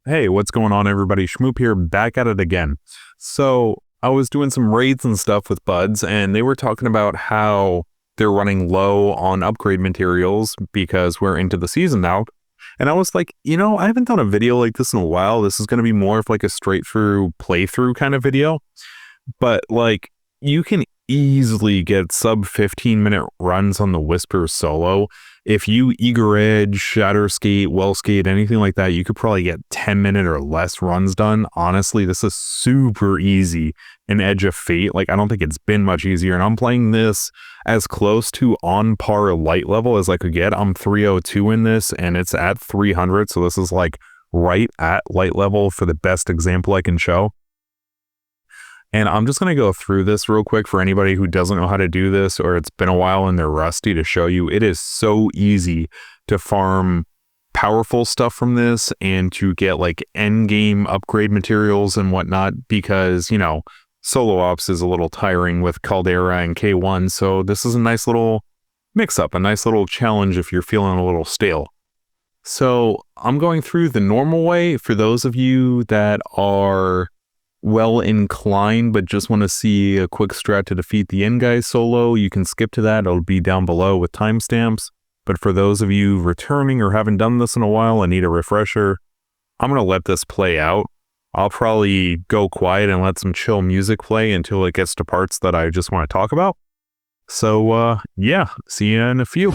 Hey, what's going on, everybody? Schmoop here, back at it again. So I was doing some raids and stuff with buds, and they were talking about how they're running low on upgrade materials because we're into the season now. And I was like, I haven't done a video like this in a while. This is going to be more of like a straight through playthrough kind of video. But like, you can easily get sub 15-minute runs on the Whisper solo. If you eager edge, shatter skate, well skate, anything like that, you could probably get 10-minute or less runs done. Honestly, this is super easy in Edge of Fate. Like, I don't think it's been much easier. And I'm playing this as close to on par light level as I could get. I'm 302 in this, and it's at 300. So this is like right at light level for the best example I can show. And I'm just going to go through this real quick for anybody who doesn't know how to do this, or it's been a while and they're rusty, to show you. It is so easy to farm powerful stuff from this and to get like end game upgrade materials and whatnot, because, solo ops is a little tiring with Caldera and K1. So this is a nice little mix up, a nice little challenge if you're feeling a little stale. So I'm going through the normal way for those of you that are well inclined but just want to see a quick strat to defeat the end guy solo. You can skip to that. It'll be down below with timestamps. But for those of you returning or haven't done this in a while and need a refresher, I'm going to let this play out. I'll probably go quiet and let some chill music play until it gets to parts that I just want to talk about. So yeah, see you in a few.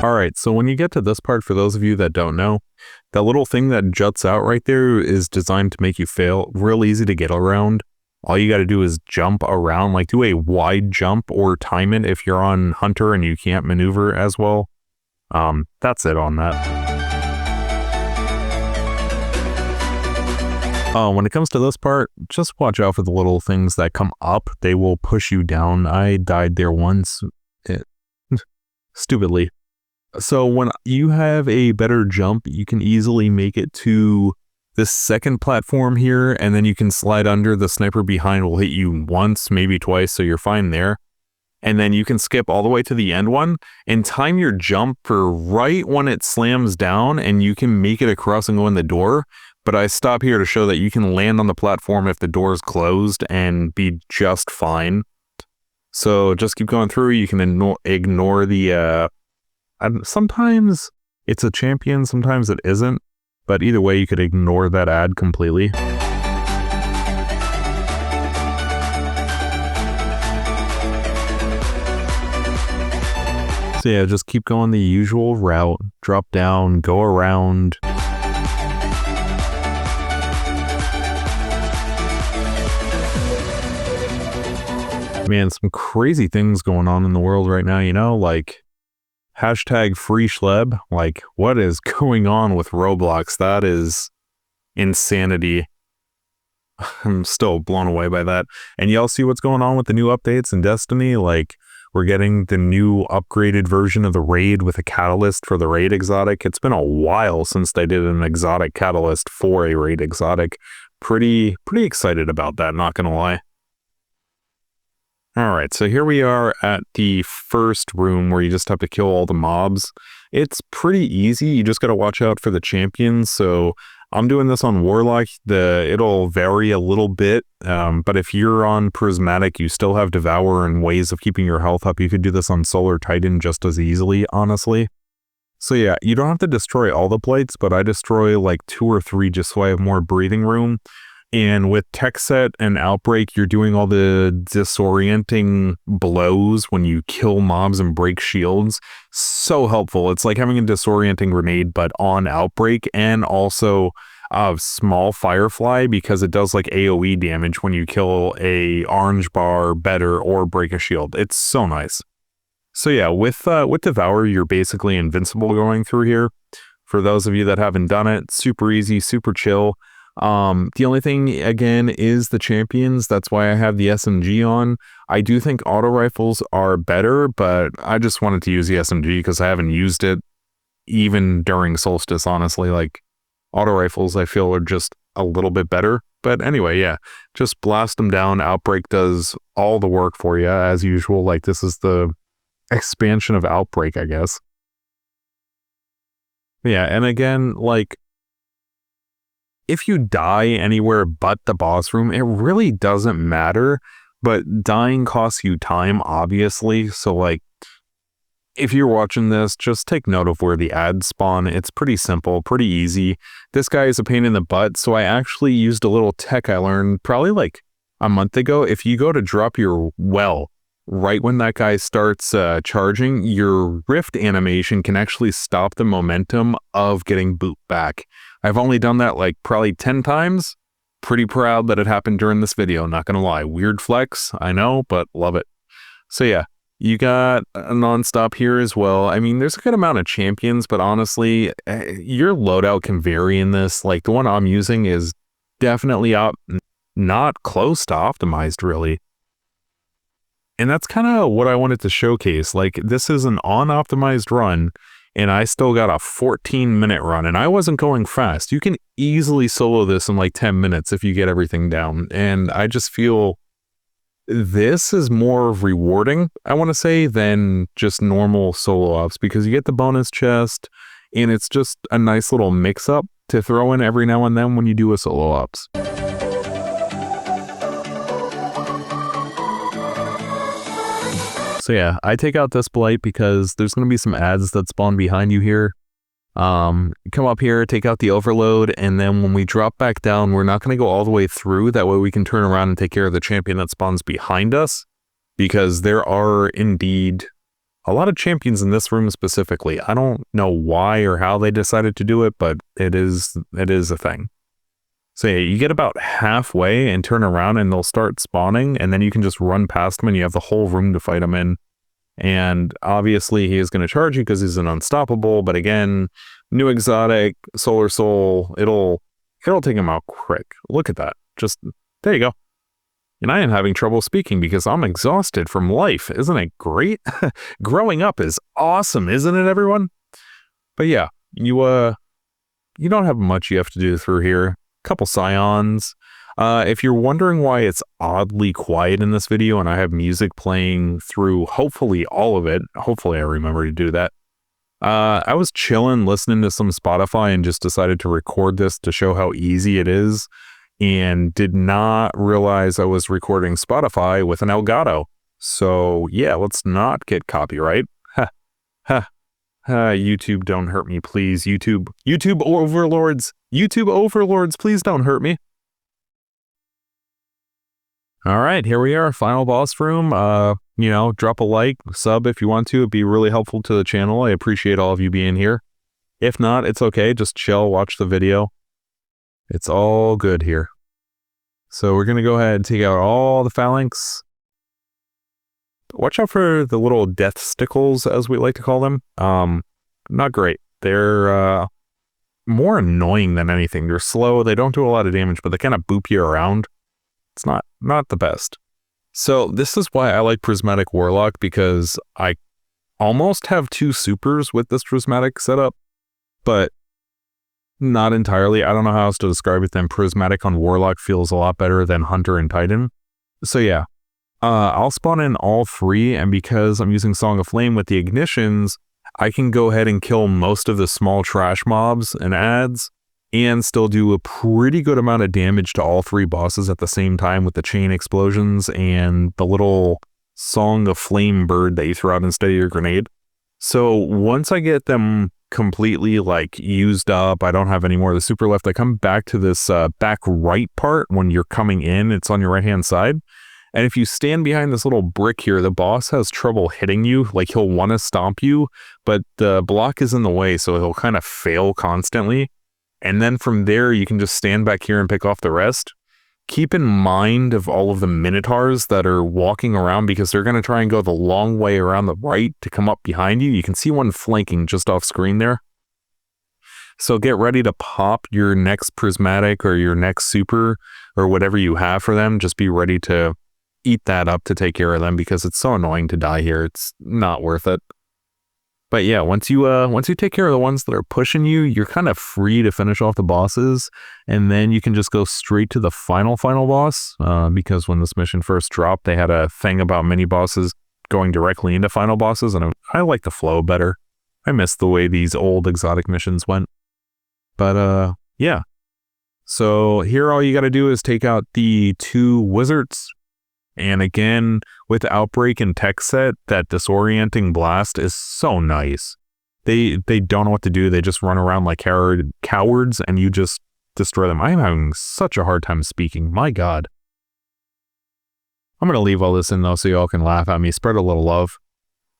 Alright, so when you get to this part, for those of you that don't know, that little thing that juts out right there is designed to make you fail. Real easy to get around. All you got to do is jump around, like do a wide jump or time it if you're on Hunter and you can't maneuver as well. That's it on that. When it comes to this part, just watch out for the little things that come up. They will push you down. I died there once. Stupidly. So when you have a better jump, you can easily make it to this second platform here, and then you can slide under. The sniper behind will hit you once, maybe twice, so you're fine there. And then you can skip all the way to the end one and time your jump for right when it slams down, and you can make it across and go in the door. But I stop here to show that you can land on the platform if the door is closed and be just fine. So just keep going through. You can ignore the sometimes it's a champion, sometimes it isn't, but either way you could ignore that ad completely. So yeah, just keep going the usual route, drop down, go around. Man, some crazy things going on in the world right now, like hashtag free schleb. Like, what is going on with Roblox? That is insanity. I'm still blown away by that. And y'all see what's going on with the new updates in Destiny? Like, we're getting the new upgraded version of the raid with a catalyst for the raid exotic. It's been a while since they did an exotic catalyst for a raid exotic. Pretty excited about that, not gonna lie. Alright, so here we are at the first room where you just have to kill all the mobs. It's pretty easy, you just gotta watch out for the champions. So I'm doing this on Warlock. It'll vary a little bit, but if you're on Prismatic, you still have Devour and ways of keeping your health up. You could do this on Solar Titan just as easily, honestly. So yeah, you don't have to destroy all the plates, but I destroy like 2 or 3 just so I have more breathing room. And with Tech Set and Outbreak, you're doing all the disorienting blows when you kill mobs and break shields. So helpful. It's like having a disorienting grenade, but on Outbreak, and also small Firefly, because it does like AoE damage when you kill a orange bar better or break a shield. It's so nice. So yeah, with Devour, you're basically invincible going through here. For those of you that haven't done it, super easy, super chill. The only thing, again, is the champions. That's why I have the SMG on. I do think auto rifles are better, but I just wanted to use the SMG because I haven't used it even during Solstice, honestly. Like, auto rifles, I feel, are just a little bit better. But anyway, yeah, just blast them down. Outbreak does all the work for you, as usual. Like, this is the expansion of Outbreak, I guess. Yeah, and again, like, if you die anywhere but the boss room, it really doesn't matter, but dying costs you time, obviously. So, like, if you're watching this, just take note of where the ads spawn. It's pretty simple, pretty easy. This guy is a pain in the butt, so I actually used a little tech I learned probably like a month ago. If you go to drop your well, right when that guy starts charging, your rift animation can actually stop the momentum of getting boot back. I've only done that like probably 10 times. Pretty proud that it happened during this video, not gonna lie. Weird flex, I know, but love it. So yeah, you got a non-stop here as well. I mean, there's a good amount of champions, but honestly, your loadout can vary in this. Like, the one I'm using is definitely not close to optimized, really. And that's kind of what I wanted to showcase. Like, this is an unoptimized run, and I still got a 14-minute run, and I wasn't going fast. You can easily solo this in like 10 minutes if you get everything down. And I just feel this is more rewarding, I want to say, than just normal solo ops, because you get the bonus chest, and it's just a nice little mix-up to throw in every now and then when you do a solo ops. So yeah, I take out this blight because there's going to be some ads that spawn behind you here. Come up here, take out the overload, and then when we drop back down, we're not going to go all the way through. That way we can turn around and take care of the champion that spawns behind us, because there are indeed a lot of champions in this room specifically. I don't know why or how they decided to do it, but it is a thing. So yeah, you get about halfway and turn around and they'll start spawning, and then you can just run past them and you have the whole room to fight them in. And obviously he is going to charge you because he's an unstoppable, but again, new exotic, Solar Soul, it'll take him out quick. Look at that. Just, there you go. And I am having trouble speaking because I'm exhausted from life. Isn't it great? Growing up is awesome, isn't it, everyone? But yeah, you don't have much you have to do through here. Couple scions. If you're wondering why it's oddly quiet in this video and I have music playing through hopefully all of it, hopefully I remember to do that. I was chilling listening to some Spotify and just decided to record this to show how easy it is, and did not realize I was recording Spotify with an Elgato. So yeah, let's not get copyright. Ha, ha. YouTube, don't hurt me, please. YouTube overlords, please don't hurt me. All right, here we are, final boss room. Drop a like, sub if you want to. It'd be really helpful to the channel. I appreciate all of you being here. If not, it's okay. Just chill, watch the video. It's all good here. So we're going to go ahead and take out all the phalanx. Watch out for the little death stickles, as we like to call them. Not great. They're more annoying than anything. They're slow. They don't do a lot of damage, but they kind of boop you around. It's not the best. So this is why I like Prismatic Warlock, because I almost have two supers with this Prismatic setup, but not entirely. I don't know how else to describe it than Prismatic on Warlock feels a lot better than Hunter and Titan. So yeah, I'll spawn in all three, and because I'm using Song of Flame with the ignitions, I can go ahead and kill most of the small trash mobs and ads, and still do a pretty good amount of damage to all three bosses at the same time with the chain explosions and the little Song of Flame bird that you throw out instead of your grenade. So once I get them completely like used up, I don't have any more of the super left, I come back to this back right part. When you're coming in, it's on your right hand side. And if you stand behind this little brick here, the boss has trouble hitting you. Like, he'll want to stomp you, but the block is in the way, so he'll kind of fail constantly. And then from there, you can just stand back here and pick off the rest. Keep in mind of all of the Minotaurs that are walking around, because they're going to try and go the long way around the right to come up behind you. You can see one flanking just off screen there. So get ready to pop your next prismatic or your next super or whatever you have for them. Just be ready to eat that up to take care of them because it's so annoying to die here. It's not worth it. But yeah, once you take care of the ones that are pushing you, you're kind of free to finish off the bosses, and then you can just go straight to the final boss. Because when this mission first dropped, they had a thing about mini bosses going directly into final bosses, and I like the flow better. I miss the way these old exotic missions went. But yeah. So here, all you got to do is take out the 2 wizards. And again, with Outbreak and Tech Set, that disorienting blast is so nice. They don't know what to do. They just run around like cowards, and you just destroy them. I'm having such a hard time speaking. My God. I'm going to leave all this in, though, so y'all can laugh at me. Spread a little love.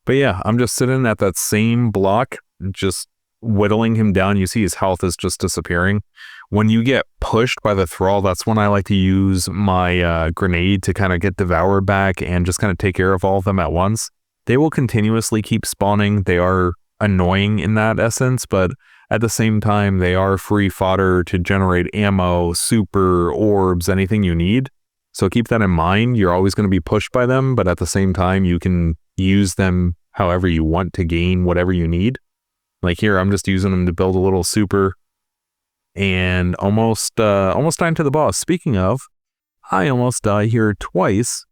But yeah, I'm just sitting at that same block, just whittling him down. You see his health is just disappearing. When you get pushed by the thrall, that's when I like to use my grenade to kind of get devoured back and just kind of take care of all of them at once. They will continuously keep spawning. They are annoying in that essence, but at the same time, they are free fodder to generate ammo, super, orbs, anything you need. So keep that in mind. You're always going to be pushed by them, but at the same time, you can use them however you want to gain whatever you need. Like here, I'm just using them to build a little super. And almost time to the boss. Speaking of, I almost die here twice,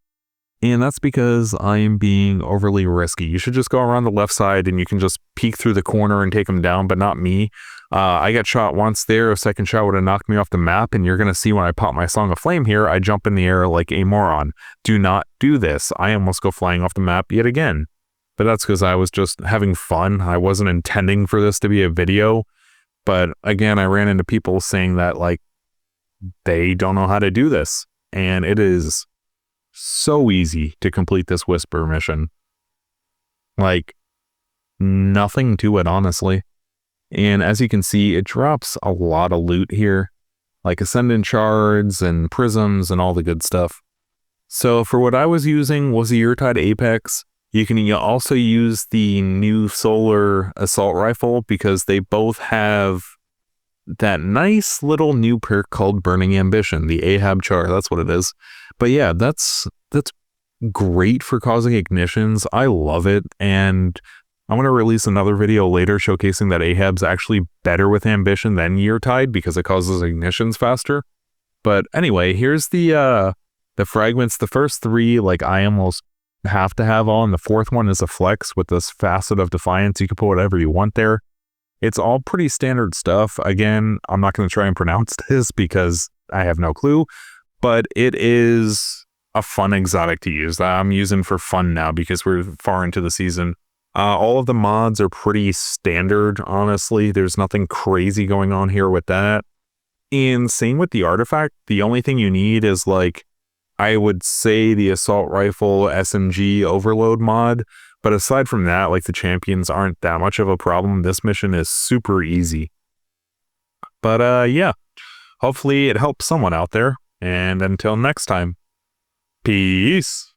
and that's because I am being overly risky. You should just go around the left side and you can just peek through the corner and take him down, but not me. I got shot once there. A second shot would have knocked me off the map, and you're going to see when I pop my Song of Flame here, I jump in the air like a moron. Do not do this. I almost go flying off the map yet again. But that's because I was just having fun. I wasn't intending for this to be a video. But again, I ran into people saying that, like, they don't know how to do this. And it is so easy to complete this Whisper mission. Like, nothing to it, honestly. And as you can see, it drops a lot of loot here, like Ascendant Shards and Prisms and all the good stuff. So for what I was using was a Yurtide Apex. You can also use the new Solar Assault Rifle because they both have that nice little new perk called Burning Ambition, the Ahab Char, that's what it is. But yeah, that's great for causing ignitions. I love it, and I'm going to release another video later showcasing that Ahab's actually better with Ambition than Yurtide because it causes ignitions faster. But anyway, here's the fragments. The first 3, like, I almost have to have on. The 4th one is a flex with this Facet of Defiance. You can put whatever you want there. It's all pretty standard stuff. Again, I'm not going to try and pronounce this because I have no clue, but it is a fun exotic to use that I'm using for fun now because we're far into the season. All of the mods are pretty standard, honestly. There's nothing crazy going on here with that. And same with the artifact. The only thing you need is, like, I would say the Assault Rifle SMG Overload mod, but aside from that, like, the champions aren't that much of a problem. This mission is super easy. But yeah, hopefully it helps someone out there, and until next time, peace!